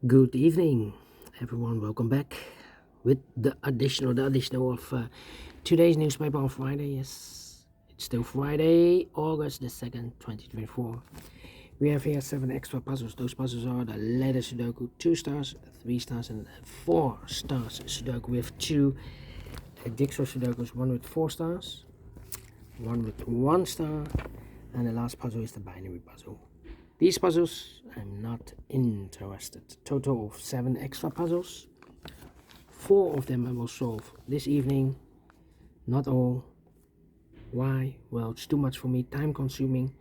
Good evening, everyone. Welcome back with the additional of today's newspaper on Friday. Yes, it's still Friday, August the 2nd, 2024. We have here 7 extra puzzles. Those puzzles are the letter Sudoku, 2 stars, 3 stars, and 4 stars Sudoku. We have 2 jigsaw Sudokus, one with 4 stars, one with 1 star, and the last puzzle is the binary puzzle. These puzzles, I'm not interested. Total of 7 extra puzzles. 4 of them I will solve this evening. Not all. Why? Well, it's too much for me, time consuming,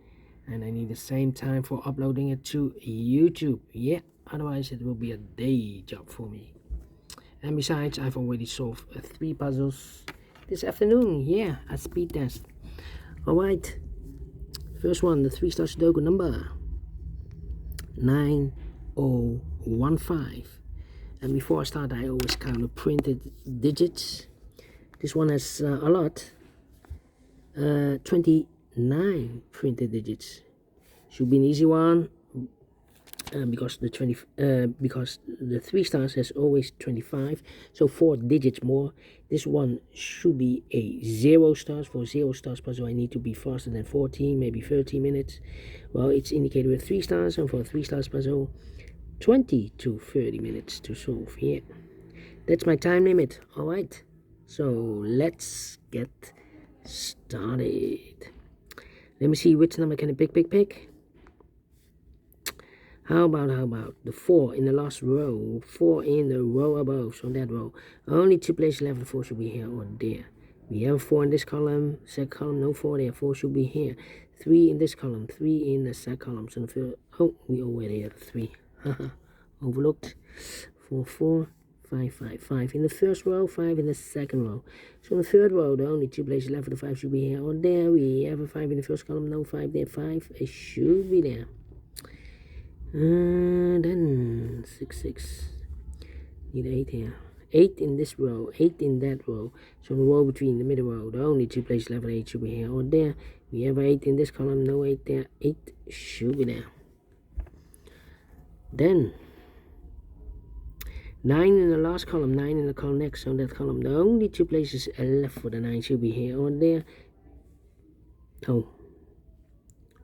and I need the same time for uploading it to YouTube. Yeah, otherwise it will be a day job for me. And besides, I've already solved 3 puzzles this afternoon. Yeah, a speed test. Alright, first one, the 3 star Sudoku number 9015. And before I start, I always count the printed digits. This one has a lot, 29 printed digits. Should be an easy one, because the 3 stars has always 25, so 4 digits more. This one should be a 0 stars. For 0 stars puzzle, I need to be faster than 14, maybe 30 minutes. Well, it's indicated with 3 stars, and for a 3 stars puzzle, 20 to 30 minutes to solve. Yeah, that's my time limit. All right, so let's get started. Let me see, which number can I pick? How about the 4 in the last row? 4 in the row above, so that row. Only 2 places left, the 4 should be here or there. We have 4 in this column, second column, no 4 there, 4 should be here. 3 in this column, 3 in the second column. So the first, oh, we already have 3. Overlooked. 4, 4, 5, 5, 5 in the first row, 5 in the second row. So in the third row, the only 2 places left, the 5 should be here or there. We have a 5 in the first column, no 5 there, 5, it should be there. Then 6, 6, need 8 here, 8 in this row, 8 in that row. So the row between the middle row, the only 2 places left, 8 should be here or there. We have 8 in this column, no 8 there, 8 should be there. Then 9 in the last column, 9 in the column next, so that column, the only 2 places left for the 9 should be here or there. Oh,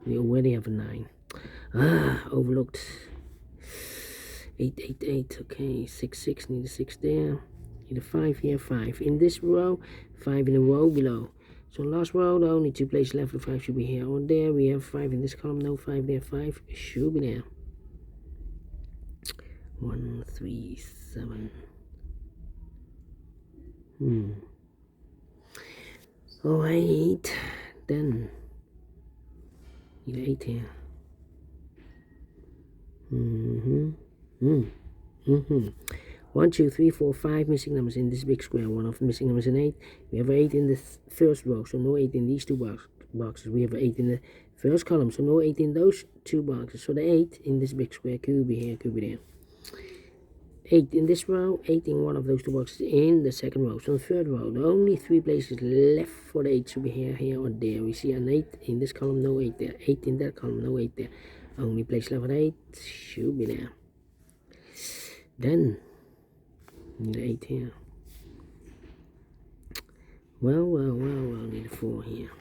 we already have a 9. Overlooked. 8, 8, 8. Okay, 6, 6. Need a 6 there. Need a 5 here. 5 in this row. 5 in the row below. So last row, the only 2 places left. The 5 should be here or there. We have 5 in this column. No 5 there. 5 should be there. 1, 3, 7. Oh, 8. Then need 8 here. 1, 2, 3, 4, 5 missing numbers in this big square. One of the missing numbers is an 8. We have 8 in the first row, so no 8 in these 2 boxes. We have 8 in the first column, so no 8 in those 2 boxes. So the 8 in this big square could be here, could be there. 8 in this row, 8 in one of those 2 boxes in the second row. So in the third row, the only 3 places left for the 8 should be here, here, or there. We see an 8 in this column, no 8 there. 8 in that column, no 8 there. Only place left for the 8 should be there. Then need 8 here. Well, need a 4 here.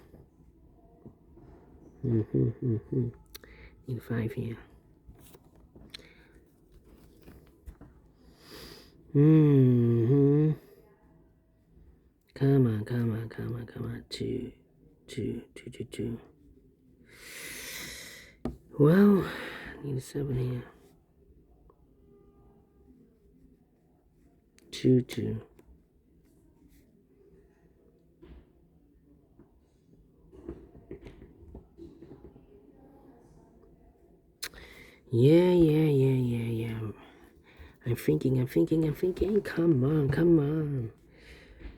Need a 5 here. Come on. 2, 2, 2, 2, 2. Well, need a 7 here. 2, 2. Yeah. I'm thinking. Come on.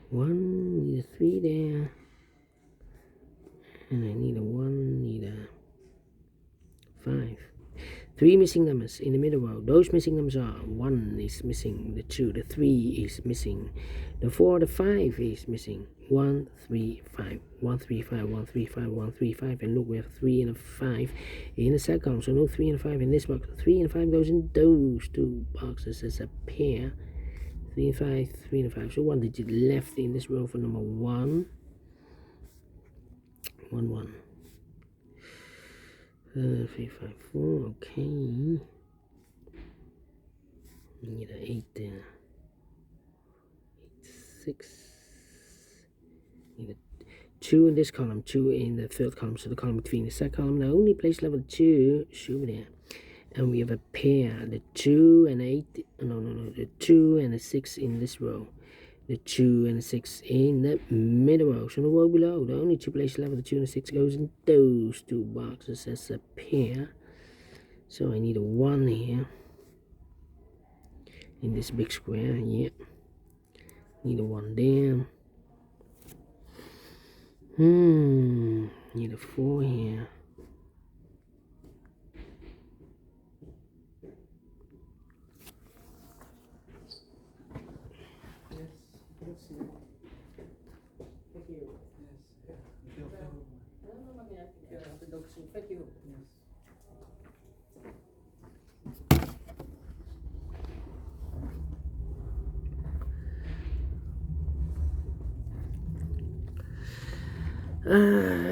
1, need a 3 there. And I need a 1, need a 5. Three missing numbers in the middle row. Those missing numbers are 1 is missing, the 2, the 3 is missing, the 4, the 5 is missing. 1, 3, 5, 1, 3, 5, 1, 3, 5, 1, 3, 5, and look, we have 3 and a 5 in the second column, so no 3 and a 5 in this box. 3 and 5 goes in those two boxes as a pair. 3 and 5, 3 and 5. So 1 digit left in this row for number 1. 1, 1. 3, 5, 4. Okay. Need an 8 there. 8, 6. Need a 2 in this column, 2 in the third column. So the column between the second column. The only place level 2 should be there. And we have a pair, the 2 and 8. No, the 2 and a 6 in this row. The 2 and a 6 in the middle row. So the row below, the only two places left, the 2 and a 6 goes in those two boxes as a pair. So I need a 1 here in this big square. Yeah, need a 1 there. Need a 4 here.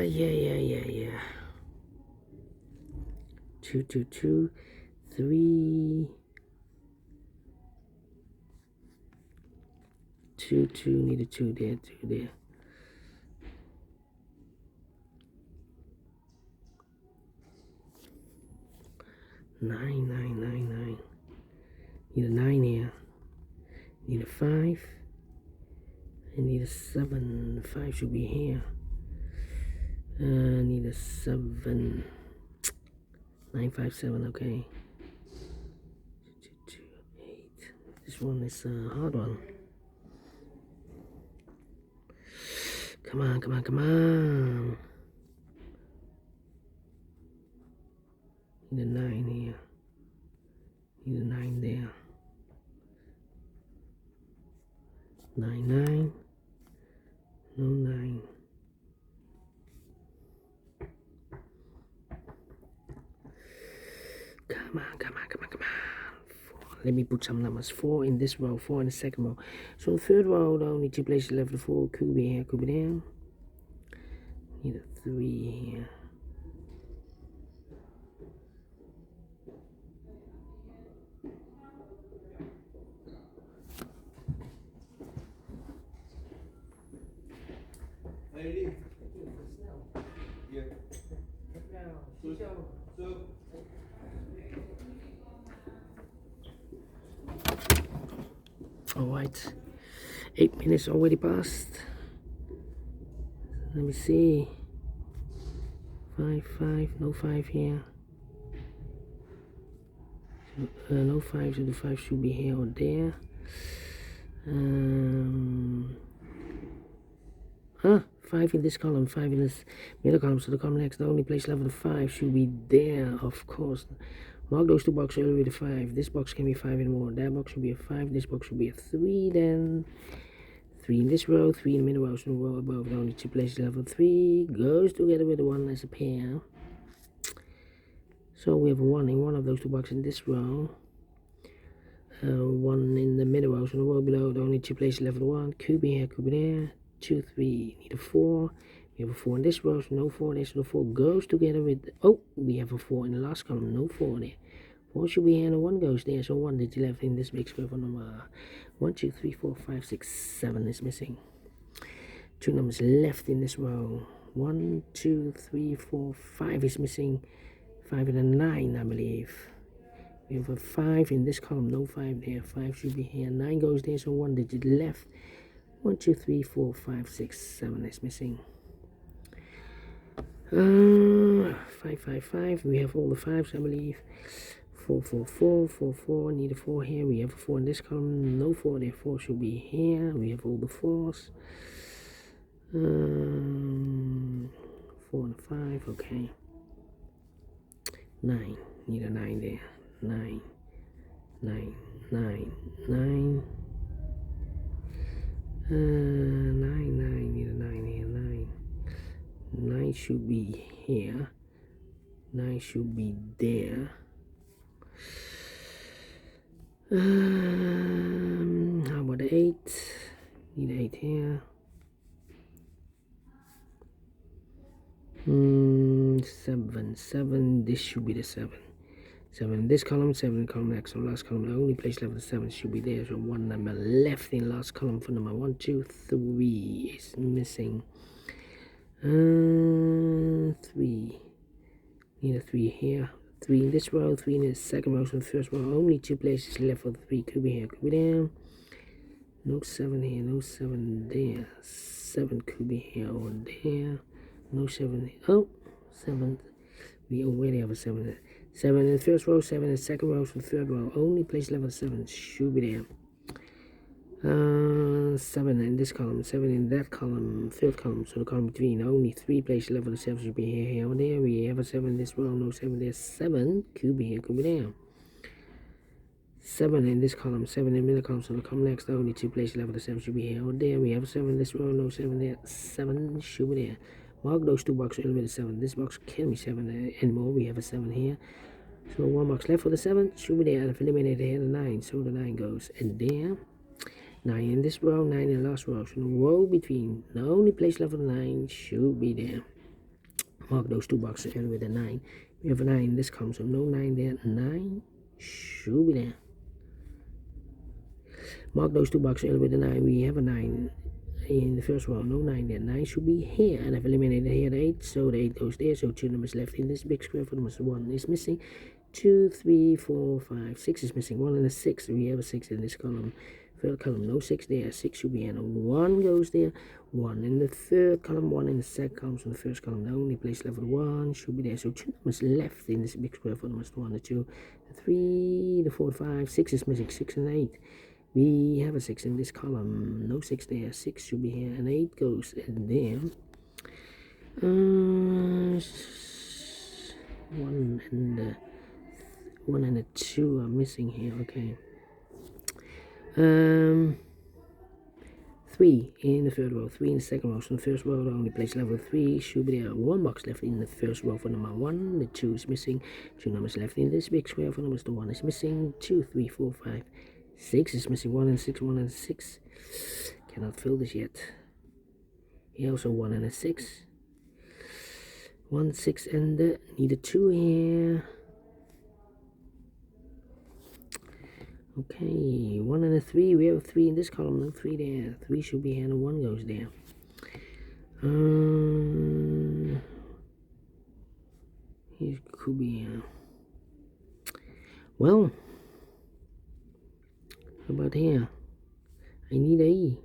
Yeah. 2, 2, 2, 3, 2, 2, need a 2 there, 2 there. 9, 9, 9, 9. Need a 9 here. Need a 5. I need a 7. 5 should be here. Need a 7. 9, 5, 7, okay. 2, 2, 8. This one is a hard one. Come on. Need a 9 here. Need a 9 there. 9, 9. No 9. Come on. 4. Let me put some numbers. 4 in this row, 4 in the second row. So the third row, the only two places left, the 4 could be here, could be there. Need a 3 here. Alright, 8 minutes already passed. Let me see. 5, 5, no 5 here. No 5, so the 5 should be here or there. 5 in this column, 5 in this middle column, so the column next, the only place level 5 should be there, of course. Mark those two boxes earlier with a 5. This box can be 5 and more. That box should be a 5. This box should be a 3 then. 3 in this row, 3 in the middle row, so the row above, the only two places level 3 goes together with the 1 as a pair. So we have a 1 in one of those two boxes in this row. 1 in the middle row, so the row below, the only two places level 1. Could be here, could be there. 2, 3, need a 4. We have a 4 in this row, so no 4 there, so the 4 goes together with, we have a 4 in the last column, no 4 there. 4 should be here, and a 1 goes there, so 1 digit left in this big square for number 1, 2, 3, 4, 5, 6, 7 is missing. 2 numbers left in this row. 1, 2, 3, 4, 5 is missing. 5 and a 9, I believe. We have a 5 in this column, no 5 there. 5 should be here, 9 goes there, so 1 digit left. 1, 2, 3, 4, 5, 6, 7 is missing. 5, 5, 5. We have all the 5s, I believe. 4, 4, 4, 4, 4. Need a 4 here. We have a 4 in this column. No 4 there. 4 should be here. We have all the 4s. 4 and 5. Okay. 9. need a 9 there. 9, 9, 9, 9. 9, need a 9 here. 9. 9 should be here. 9 should be there. How about 8? Need 8 here. 7. This should be the 7. 7 in this column, 7 in column next. So last column, the only place left of the 7 should be there. So one number left in last column for number 1, 2, 3 is missing. 3. Need a 3 here. 3 in this row, 3 in the second row, so the first row. Only 2 places left for the 3. Could be here, could be there. No 7 here, no 7 there. 7 could be here or there. No 7 here. Oh, 7. We already have a 7 there. 7 in the first row, 7 in the second row, so the third row. Only place left for 7 should be there. 7 in this column, 7 in that column, third column, so the column between. Only 3 places left for the 7 should be here, here, or there. We have a 7 in this row, no 7 there. 7 could be here, could be there. 7 in this column, 7 in the middle column, so the column next. Only 2 places left for the 7 should be here, or there. We have a 7 in this row, no 7 there. 7 should be there. Mark those 2 boxes with a 7. This box can't be 7 anymore. We have a 7 here. So 1 box left for the 7 should be there. And I've eliminated here the 9. So the 9 goes in there. 9 in this row, 9 in the last row. So the row between, the only place left for the 9 should be there. Mark those 2 boxes with a 9. We have a 9 in this column, so no 9 there. 9 should be there. Mark those 2 boxes with a 9. We have a 9 in the first row, no 9 there. 9 should be here, and I've eliminated here the 8, so the 8 goes there. So 2 numbers left in this big square for numbers. 1 is missing. 2, 3, 4, 5, 6 is missing. 1 and a 6. We have a 6 in this column. Third column, no 6 there. 6 should be here. And 1 goes there. 1 in the third column, 1 in the second column. So the first column, the only place left for the 1 should be there. So 2 numbers left in this big square for numbers. 1, the 2, the 3, the 4, the 5. 6 is missing. 6 and 8. We have a 6 in this column. No 6 there. 6 should be here. And 8 goes in there. 1 and a 2 are missing here. Okay. 3 in the third row, 3 in the second row. So the first row, the only place left for 3 should be there. 1 box left in the first row for number 1. The 2 is missing. 2 numbers left in this big square for numbers. The 1 is missing. 2, 3, 4, 5, 6 is missing. 1 and 6, 1 and 6. Cannot fill this yet. Here also 1 and a 6. 1, 6, and need a 2 here. Okay, 1 and a 3. We have a 3 in this column, no 3 there. 3 should be here, and 1 goes there. Here could be here. Well, how about here? I need a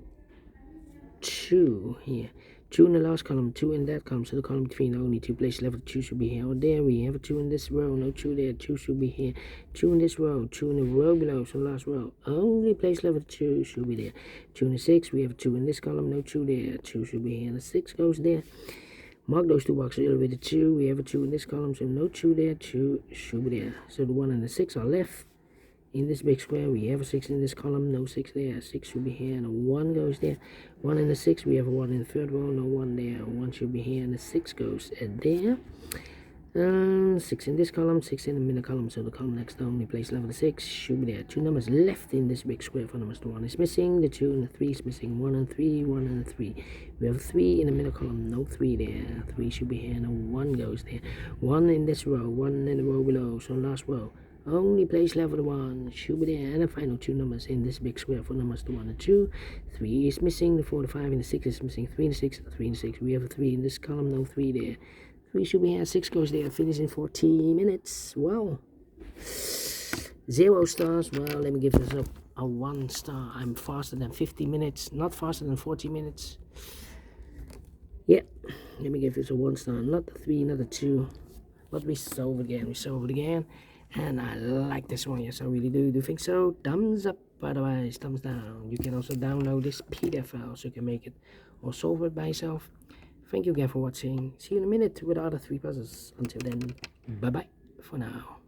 2 here. 2 in the last column, 2 in that column, so the column between, only 2 places left. 2 should be here or there. We have a 2 in this row, no 2 there. 2 should be here. 2 in this row, 2 in the row below, so last row. Only place left 2 should be there. 2 in the 6, we have a 2 in this column, no 2 there. 2 should be here, and the 6 goes there. Mark those 2 boxes with the 2. We have a 2 in this column, so no 2 there. 2 should be there. So the 1 and the 6 are left. In this big square, we have a 6 in this column, no 6 there. 6 should be here, and a 1 goes there. 1 in the 6, we have a 1 in the third row, no 1 there. 1 should be here, and the 6 goes there. 6 in this column, 6 in the middle column, so the column next, the only place left for the 6 should be there. 2 numbers left in this big square for numbers. The 1 is missing, the 2 and the 3 is missing. 1 and 3, 1 and 3. We have 3 in the middle column, no 3 there. 3 should be here, and a 1 goes there. 1 in this row, 1 in the row below, so last row. Only place left for the 1 should be there, and the final 2 numbers in this big square for numbers. The 1 and 2. 3 is missing, the 4, the 5, and the 6 is missing. 3 and 6, 3 and 6. We have a 3 in this column, no 3 there. 3 should be here, 6 goes there. Finish in 14 minutes. Well, 0 stars. Well, let me give this up a 1 star. I'm faster than 50 minutes, not faster than 40 minutes. Yeah, let me give this a 1 star. Not the 3, not the 2. But we solve it again. And I like this one, yes I really do. Do you think so? Thumbs up, otherwise thumbs down. You can also download this PDF file so you can make it or solve it by yourself. Thank you again for watching. See you in a minute with the other 3 puzzles. Until then, bye bye for now.